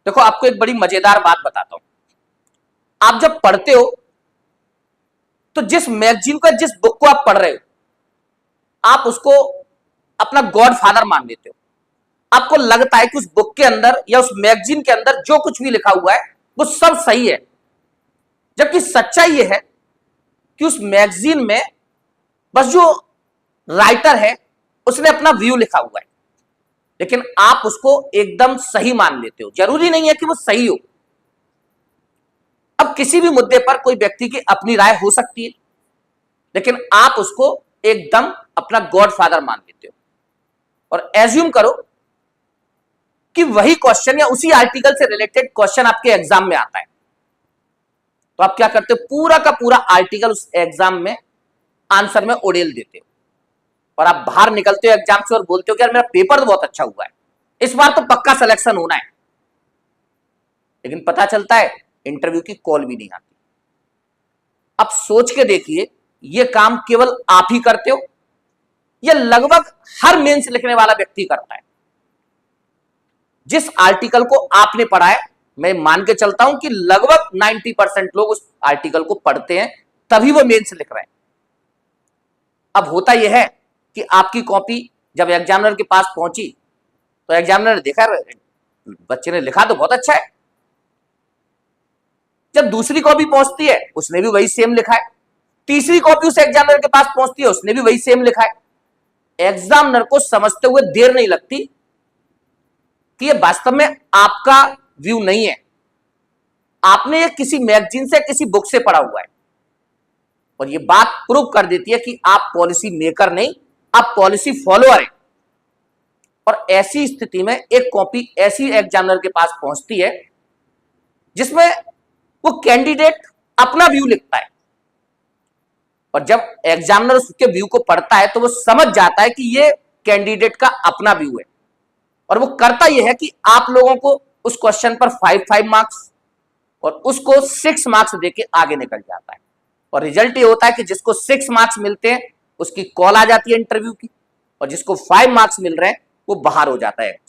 देखो आपको एक बड़ी मजेदार बात बताता हूं। आप जब पढ़ते हो तो जिस मैगजीन को, जिस बुक को आप पढ़ रहे हो, आप उसको अपना गॉड फादर मान लेते हो। आपको लगता है कि उस बुक के अंदर या उस मैगजीन के अंदर जो कुछ भी लिखा हुआ है वो सब सही है, जबकि सच्चाई यह है कि उस मैगजीन में बस जो राइटर है उसने अपना व्यू लिखा हुआ है, लेकिन आप उसको एकदम सही मान लेते हो। जरूरी नहीं है कि वो सही हो। अब किसी भी मुद्दे पर कोई व्यक्ति की अपनी राय हो सकती है, लेकिन आप उसको एकदम अपना गॉड फादर मान लेते हो और एज्यूम करो कि वही क्वेश्चन या उसी आर्टिकल से रिलेटेड क्वेश्चन आपके एग्जाम में आता है। तो आप क्या करते हो, पूरा का पूरा आर्टिकल उस एग्जाम में आंसर में उड़ेल देते हो और आप बाहर निकलते हो एग्जाम से और बोलते हो कि यार मेरा पेपर तो बहुत अच्छा हुआ है, इस बार तो पक्का सिलेक्शन होना है। लेकिन पता चलता है इंटरव्यू की कॉल भी नहीं आती। अब सोच के देखिए, यह काम केवल आप ही करते हो या लगभग हर मेंस लिखने वाला व्यक्ति करता है। जिस आर्टिकल को आपने पढ़ा है, मैं मान के चलता हूं कि लगभग 90% लोग उस आर्टिकल को पढ़ते हैं, तभी वो मेंस लिख रहे हैं। अब होता यह है कि आपकी कॉपी जब एग्जामिनर के पास पहुंची तो एग्जामिनर ने देखा बच्चे ने लिखा तो बहुत अच्छा है। जब दूसरी कॉपी पहुंचती है उसने भी वही सेम लिखा है, तीसरी कॉपी उस एग्जामिनर के पास पहुंचती है उसने भी वही सेम लिखा है। एग्जामिनर को समझते हुए देर नहीं लगती कि ये वास्तव में आपका व्यू नहीं है, आपने ये किसी मैगजीन से, किसी बुक से पढ़ा हुआ है। और ये बात प्रूव कर देती है कि आप पॉलिसी मेकर नहीं, आप पॉलिसी फॉलोअर हैं। और ऐसी स्थिति में एक कॉपी ऐसी एग्जामिनर के पास पहुंचती है जिसमें वो कैंडिडेट अपना व्यू लिखता है, और जब एग्जामिनर उसके व्यू को पढ़ता है तो वो समझ जाता है कि ये कैंडिडेट का अपना व्यू है। और वो करता यह है कि आप लोगों को उस क्वेश्चन पर 5 मार्क्स और उसको 6 मार्क्स देके आगे निकल जाता है। और रिजल्ट ये होता है कि जिसको 6 मार्क्स मिलते हैं उसकी कॉल आ जाती है इंटरव्यू की, और जिसको 5 मार्क्स मिल रहे हैं वो बाहर हो जाता है एग्जाम।